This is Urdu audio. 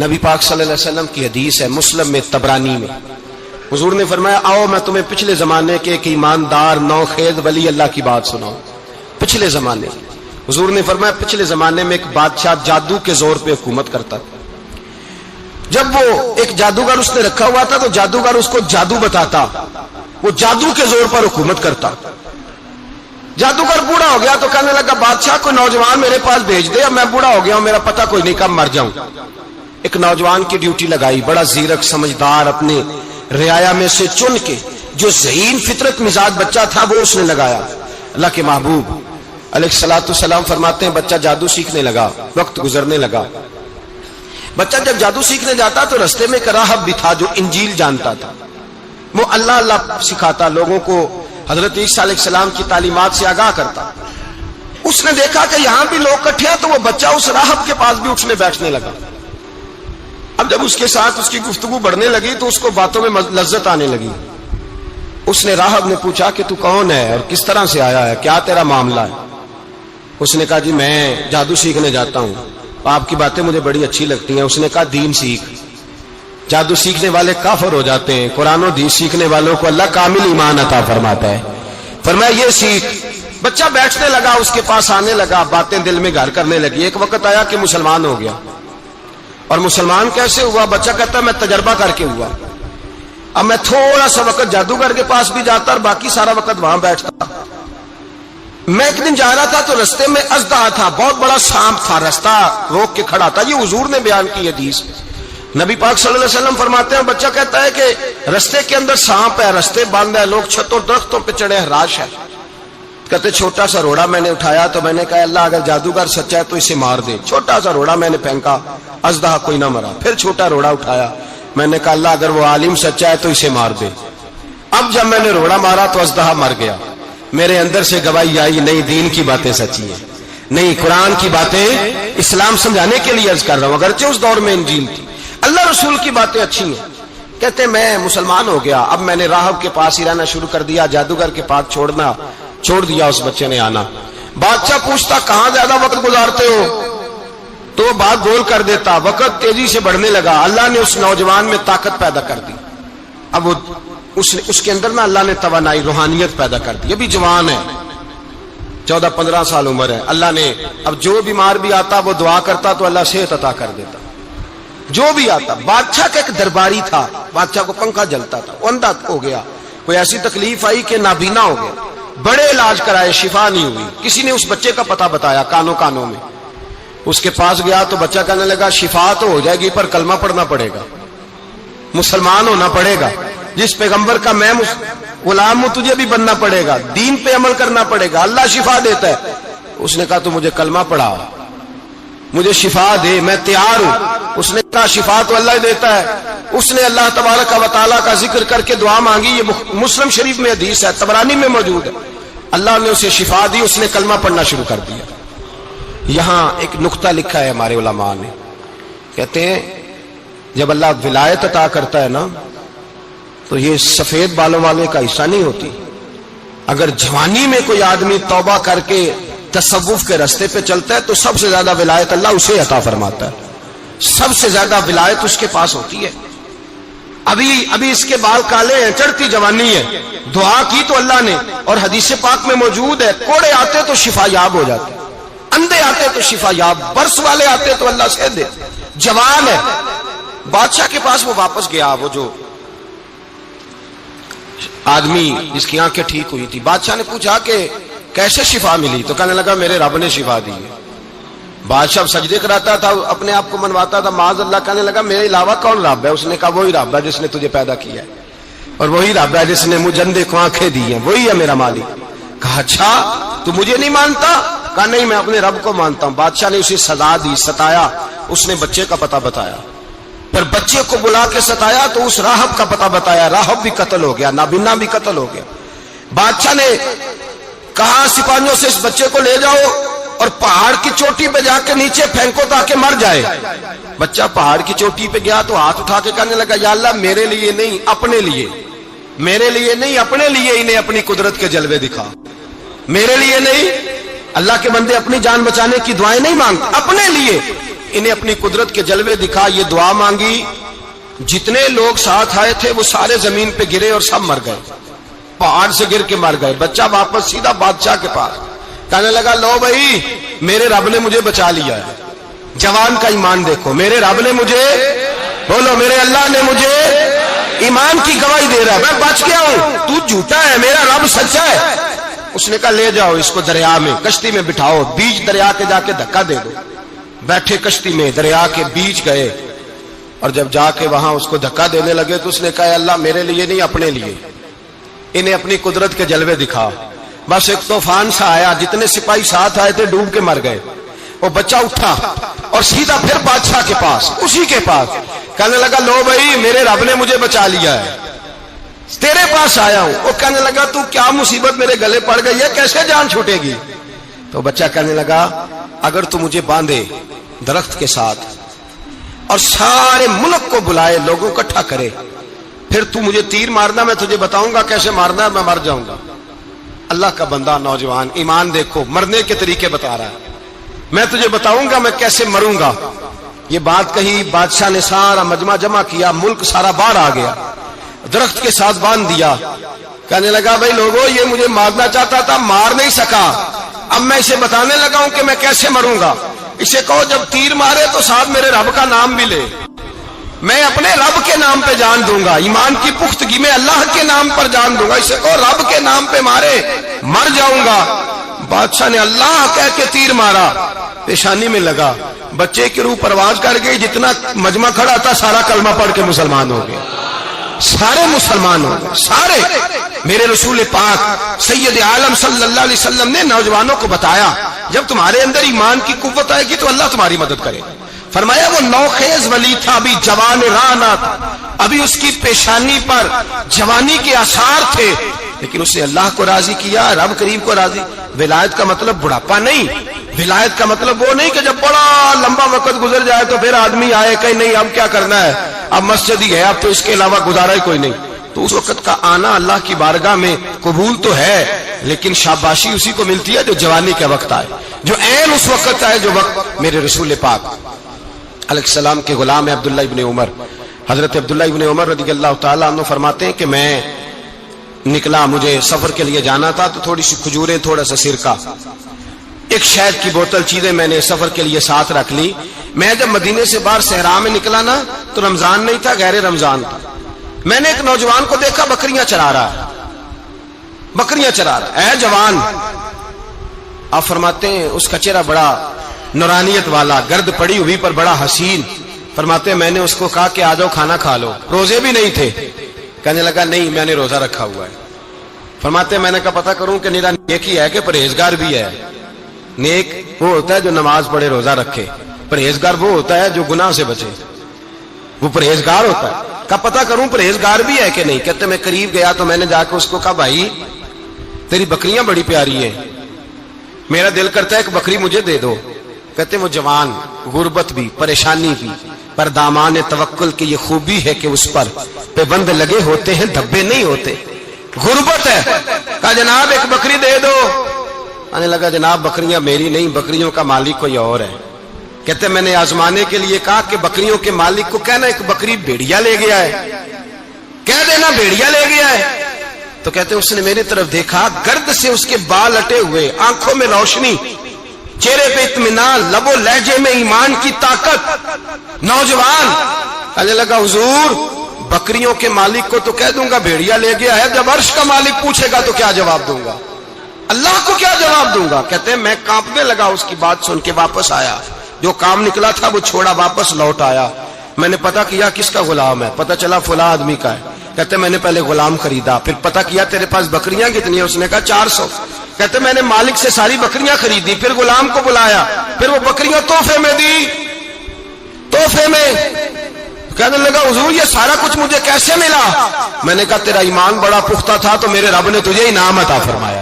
نبی پاک صلی اللہ علیہ وسلم کی حدیث ہے مسلم میں طبرانی میں، حضور نے فرمایا آؤ میں تمہیں پچھلے زمانے کے ایک ایماندار نوخیز ولی اللہ کی بات سناؤں۔ پچھلے زمانے حضور نے فرمایا پچھلے زمانے میں ایک بادشاہ جادو کے زور پہ حکومت کرتا تھا۔ جب وہ ایک جادوگر اس نے رکھا ہوا تھا تو جادوگر اس کو جادو بتاتا، وہ جادو کے زور پر حکومت کرتا۔ جادوگر بوڑھا ہو گیا تو کہنے لگا بادشاہ کوئی نوجوان میرے پاس بھیج دے، اب میں بوڑھا ہو گیا ہوں، میرا پتہ کوئی نہیں کب مر جاؤں۔ ایک نوجوان کی ڈیوٹی لگائی، بڑا زیرک سمجھدار اپنے رعایا میں سے چن کے جو ذہین فطرت مزاج بچہ تھا وہ اس نے لگایا۔ اللہ کے محبوب علیہ الصلوۃ والسلام فرماتے ہیں بچہ جادو سیکھنے لگا، وقت گزرنے لگا۔ بچہ جب جادو سیکھنے جاتا تو رستے میں ایک راہب بھی تھا جو انجیل جانتا تھا، وہ اللہ اللہ سکھاتا، لوگوں کو حضرت عیسیٰ علیہ السلام کی تعلیمات سے آگاہ کرتا۔ اس نے دیکھا کہ یہاں بھی لوگ کٹھے ہیں تو وہ بچہ اس راہب کے پاس بھی اٹھنے بیٹھنے لگا۔ اب جب اس کے ساتھ اس کی گفتگو بڑھنے لگی تو اس کو باتوں میں لذت آنے لگی۔ اس نے راہب نے پوچھا کہ تو کون ہے اور کس طرح سے آیا ہے، کیا تیرا معاملہ ہے؟ اس نے کہا جی میں جادو سیکھنے جاتا ہوں، آپ کی باتیں مجھے بڑی اچھی لگتی ہیں۔ اس نے کہا دین سیکھ، جادو سیکھنے والے کافر ہو جاتے ہیں، قرآن و حدیث سیکھنے والوں کو اللہ کامل ایمان عطا فرماتا ہے۔ فرمایا یہ سیکھ۔ بچہ بیٹھنے لگا، اس کے پاس آنے لگا، باتیں دل میں گھر کرنے لگی۔ ایک وقت آیا کہ مسلمان ہو گیا، اور مسلمان کیسے ہوا؟ بچہ کہتا ہے میں تجربہ کر کے ہوا۔ اب میں تھوڑا سا وقت جادوگر کے پاس بھی جاتا اور باقی سارا وقت وہاں بیٹھتا۔ میں ایک دن جا رہا تھا تو رستے میں اژدہا تھا، بہت بڑا سانپ تھا، رستہ روک کے کھڑا تھا۔ یہ حضور نے بیان کی حدیث۔ نبی پاک صلی اللہ علیہ وسلم فرماتے ہیں بچہ کہتا ہے کہ رستے کے اندر سانپ ہے، رستے بند ہے، لوگ چھتوں درختوں پہ چڑھے ہیں، راش ہے۔ کہتے چھوٹا سا روڑا میں نے اٹھایا تو میں نے کہا اللہ اگر جادوگر سچا ہے تو اسے مار دے۔ چھوٹا سا روڑا میں نے پھینکا، اژدہا کوئی نہ مرا۔ پھر چھوٹا روڑا اٹھایا، میں نے کہا اللہ اگر وہ عالم سچا ہے تو اسے مار دے۔ اب جب میں نے روڑا مارا تو اژدہا مر گیا۔ میرے اندر سے گواہی آئی نہیں دین کی باتیں سچی ہیں، نہیں قرآن کی باتیں اسلام سمجھانے کے لیے عرض کر رہا ہوں، اگرچہ اس دور میں انجیل تھی، اللہ رسول کی باتیں اچھی ہیں۔ کہتے میں مسلمان ہو گیا، اب میں نے راہب کے پاس ہی رہنا شروع کر دیا، جادوگر کے پاس چھوڑ دیا اس بچے نے آنا۔ بادشاہ پوچھتا کہاں زیادہ وقت گزارتے ہو تو وہ بات گول کر دیتا۔ وقت تیزی سے بڑھنے لگا، اللہ نے اس نوجوان میں طاقت پیدا کر دی۔ اب وہ اس کے اندر نا اللہ نے توانائی روحانیت پیدا کر دی، ابھی جوان ہے، 14-15 سال عمر ہے۔ اللہ نے اب جو بیمار بھی آتا وہ دعا کرتا تو اللہ صحت عطا کر دیتا، جو بھی آتا۔ بادشاہ کا ایک درباری تھا، بادشاہ کو پنکھا جلتا تھا، وہ اندھا ہو گیا، کوئی ایسی تکلیف آئی کہ نابینا ہو گیا، بڑے علاج کرائے شفا نہیں ہوئی۔ کسی نے اس بچے کا پتہ بتایا کانوں میں، اس کے پاس گیا تو بچہ کہنے لگا شفا تو ہو جائے گی پر کلمہ پڑھنا پڑے گا، مسلمان ہونا پڑے گا، جس پیغمبر کا میں غلام ہوں تجھے بھی بننا پڑے گا، دین پہ عمل کرنا پڑے گا، اللہ شفا دیتا ہے۔ اس نے کہا تو مجھے کلمہ پڑھا، مجھے شفا دے، میں تیار ہوں۔ اس نے کہا شفا تو اللہ دیتا ہے۔ اس نے اللہ تبارک و تعالیٰ کا ذکر کر کے دعا مانگی، یہ مسلم شریف میں حدیث ہے، طبرانی میں موجود ہے۔ اللہ نے اسے شفا دی، اس نے کلمہ پڑھنا شروع کر دیا۔ یہاں ایک نقطہ لکھا ہے ہمارے علماء نے، کہتے ہیں جب اللہ ولایت عطا کرتا ہے نا تو یہ سفید بالوں والے کا حصہ نہیں ہوتی۔ اگر جوانی میں کوئی آدمی توبہ کر کے تصوف کے راستے پہ چلتا ہے تو سب سے زیادہ ولایت اللہ اسے عطا فرماتا ہے، سب سے زیادہ ولایت اس کے پاس ہوتی ہے۔ ابھی اس کے بال کالے ہیں، چڑھتی جوانی ہے، دعا کی تو اللہ نے، اور حدیث پاک میں موجود ہے کوڑے آتے تو شفا یاب ہو جاتے، اندھے آتے تو شفا یاب، برس والے آتے تو اللہ سے دے۔ جوان ہے، بادشاہ کے پاس وہ واپس گیا، وہ جو آدمی جس کی آنکھیں ٹھیک ہوئی تھی۔ بادشاہ نے پوچھا کہ کیسے شفا ملی؟ تو کہنے لگا میرے رب نے شفا دی ہے۔ بادشاہ سجدے کراتا تھا، اپنے آپ کو منواتا تھا معاذ اللہ، کہنے لگا میرے علاوہ کون رب ہے؟ اس نے کہا وہی رب ہے جس نے تجھے پیدا کیا ہے، اور وہی رب ہے جس نے مجھے اندھے کو آنکھیں دی ہیں، وہی ہے میرا مالک۔ کہا اچھا تو مجھے نہیں مانتا؟ کہا نہیں میں اپنے رب کو مانتا ہوں۔ بادشاہ نے اسے سزا دی، ستایا، اس نے بچے کا پتہ بتایا، پھر بچے کو بلا کے ستایا تو اس راہب کا پتہ بتایا، راہب بھی قتل ہو گیا، نابینا بھی قتل ہو گیا۔ بادشاہ نے کہا سپاہیوں سے اس بچے کو لے جاؤ اور پہاڑ کی چوٹی پہ جا کے نیچے پھینکو تاکہ مر جائے۔ بچہ پہاڑ کی چوٹی پہ گیا تو ہاتھ اٹھا کے کہنے لگا یا اللہ میرے لیے نہیں اپنے لیے، میرے لیے نہیں اپنے لیے انہیں اپنی قدرت کے جلوے دکھا، میرے لیے نہیں۔ اللہ کے بندے اپنی جان بچانے کی دعائیں نہیں مانگتے، اپنے لیے انہیں اپنی قدرت کے جلوے دکھا، یہ دعا مانگی، جتنے لوگ ساتھ آئے تھے وہ سارے زمین پہ گرے اور سب مر گئے، پہاڑ سے گر کے مر گئے۔ بچہ واپس سیدھا بادشاہ کے پاس کہنے لگا لو بھائی میرے رب نے مجھے بچا لیا ہے۔ جوان کا ایمان دیکھو، میرے رب نے مجھے، بولو میرے اللہ نے مجھے ایمان کی گواہی دے رہا ہے، میں بچ گیا ہوں، تو جھوٹا ہے، میرا رب سچا ہے۔ اس نے کہا لے جاؤ اس کو دریا میں، کشتی میں بٹھاؤ، بیچ دریا کے جا کے دھکا دے دو۔ بیٹھے کشتی میں، دریا کے بیچ گئے، اور جب جا کے وہاں اس کو دھکا دینے لگے تو اس نے کہا اللہ میرے لیے نہیں اپنے لیے، انہیں اپنی قدرت کے جلوے دکھا۔ بس ایک طوفان سا آیا، جتنے سپاہی ساتھ آئے تھے ڈوب کے مر گئے۔ وہ بچہ اٹھا اور سیدھا پھر بادشاہ کے پاس، اسی کے پاس کہنے لگا لو بھائی میرے رب نے مجھے بچا لیا ہے، تیرے پاس آیا ہوں۔ وہ کہنے لگا تو کیا مصیبت میرے گلے پڑ گئی ہے، کیسے جان چھوٹے گی؟ تو بچہ کہنے لگا اگر تو مجھے باندھے درخت کے ساتھ اور سارے ملک کو بلائے، لوگوں کو اکٹھا کرے، پھر تو مجھے تیر مارنا، میں تجھے بتاؤں گا کیسے مارنا ہے، میں مر جاؤں گا۔ اللہ کا بندہ نوجوان، ایمان دیکھو، مرنے کے طریقے بتا رہا ہے، میں تجھے بتاؤں گا میں کیسے مروں گا۔ یہ بات کہی، بادشاہ نے سارا مجمع جمع کیا، ملک سارا باہر آ گیا، درخت کے ساتھ باندھ دیا۔ کہنے لگا بھائی لوگوں یہ مجھے مارنا چاہتا تھا، مار نہیں سکا، اب میں اسے بتانے لگا ہوں کہ میں کیسے مروں گا۔ اسے کہو جب تیر مارے تو ساتھ میرے رب کا نام بھی لے، میں اپنے رب کے نام پہ جان دوں گا، ایمان کی پختگی میں اللہ کے نام پر جان دوں گا۔ اسے کہو رب کے نام پہ مارے، مر جاؤں گا۔ بادشاہ نے اللہ کہہ کے تیر مارا، پیشانی میں لگا، بچے کی روح پرواز کر گئی، جتنا مجمع کھڑا تھا سارا کلمہ پڑھ کے مسلمان ہو گئے، سارے مسلمان ہو گئے، سارے۔ میرے رسول پاک سید عالم صلی اللہ علیہ وسلم نے نوجوانوں کو بتایا جب تمہارے اندر ایمان کی قوت آئے گی تو اللہ تمہاری مدد کرے۔ فرمایا وہ نوخیز ولی تھا، ابھی جوان رانا تھا، ابھی اس کی پیشانی پر جوانی کے آثار تھے، لیکن اس نے اللہ کو راضی کیا، رب کریم کو راضی۔ ولایت کا مطلب بڑھاپا نہیں، ولایت کا مطلب وہ نہیں کہ جب بڑا لمبا وقت گزر جائے تو پھر آدمی آئے کہ نہیں اب کیا کرنا ہے، اب مسجد ہی ہے، اب تو اس کے علاوہ گزارا ہی کوئی نہیں۔ تو اس وقت کا آنا اللہ کی بارگاہ میں قبول تو ہے، لیکن شاباشی اسی کو ملتی ہے جو جوانی کے وقت آئے، جو عین اس وقت آئے جو وقت میرے رسول پاک علیہ السلام کے غلام عبداللہ ابن عمر، حضرت عبداللہ ابن عمر رضی اللہ تعالیٰ عنہ فرماتے ہیں کہ میں نکلا، مجھے سفر کے لیے جانا تھا، تو تھوڑی سی کھجوریں، تھوڑا سا سرکہ، ایک شہد کی بوتل، چیزیں میں نے سفر کے لیے ساتھ رکھ لی۔ میں جب مدینے سے باہر صحرا میں نکلا نا تو رمضان نہیں تھا، غیر رمضان تھا۔ میں نے ایک نوجوان کو دیکھا بکریاں چرا رہا ہے، بکریاں چرا رہا ہے، اے جوان۔ آپ فرماتے ہیں اس کا چہرہ بڑا نورانیت والا، گرد پڑی ہوئی پر بڑا حسین۔ فرماتے ہیں میں نے اس کو کہا کہ آ جاؤ کھانا کھا لو، روزے بھی نہیں تھے۔ کہنے لگا نہیں میں نے روزہ رکھا ہوا ہے۔ فرماتے ہیں میں نے کہا پتہ کروں کہ نیرا نیک ہی ہے کہ پرہیزگار بھی ہے؟ نیک وہ ہوتا ہے جو نماز پڑھے روزہ رکھے، پرہیزگار وہ ہوتا ہے جو گناہ سے بچے، وہ پرہیزگار ہوتا ہے۔ کہا پتہ کروں پرہیزگار بھی ہے کہ نہیں؟ کہتے میں قریب گیا تو میں نے جا کے اس کو کہا بھائی تیری بکریاں بڑی پیاری ہیں، میرا دل کرتا ہے ایک بکری مجھے دے دو۔ کہتے وہ جوان، غربت بھی، پریشانی بھی، پر دامان توکل کی یہ خوبی ہے کہ اس پر پابند لگے ہوتے ہیں، دھبے نہیں ہوتے، غربت ہے۔ کہا جناب ایک بکری دے دو۔ آنے لگا جناب بکریاں میری نہیں، بکریوں کا مالک کوئی اور ہے۔ کہتے میں نے آزمانے کے لیے کہا کہ بکریوں کے مالک کو کہنا ایک بکری بھیڑیا لے گیا ہے، کہہ دینا بھیڑیا لے گیا ہے۔ تو کہتے اس نے میری طرف دیکھا، گرد سے اس کے بال اٹے ہوئے، آنکھوں میں روشنی، چہرے پہ اطمینان، لب و لہجے میں ایمان کی طاقت، نوجوان۔ کہنے لگا حضور بکریوں کے مالک کو تو کہہ دوں گا بھیڑیا لے گیا ہے، جب عرش کا مالک پوچھے گا تو کیا جواب دوں گا، اللہ کو کیا جواب دوں گا؟ کہتے ہیں میں کانپنے لگا، اس کی بات سن کے واپس آیا، جو کام نکلا تھا وہ چھوڑا، واپس لوٹ آیا۔ میں نے پتہ کیا کس کا غلام ہے، پتہ چلا فلاں آدمی کا ہے۔ کہتے میں نے پہلے غلام خریدا، پھر پتہ کیا تیرے پاس بکریاں کتنی ہیں؟ اس نے کہا 400۔ کہتے میں نے مالک سے ساری بکریاں خریدی، پھر غلام کو بلایا، پھر وہ بکریاں تحفے میں دی، تحفے میں۔ کہنے لگا حضور یہ سارا کچھ مجھے کیسے ملا؟ میں نے کہا تیرا ایمان بڑا پختہ تھا تو میرے رب نے تجھے انعام عطا فرمایا۔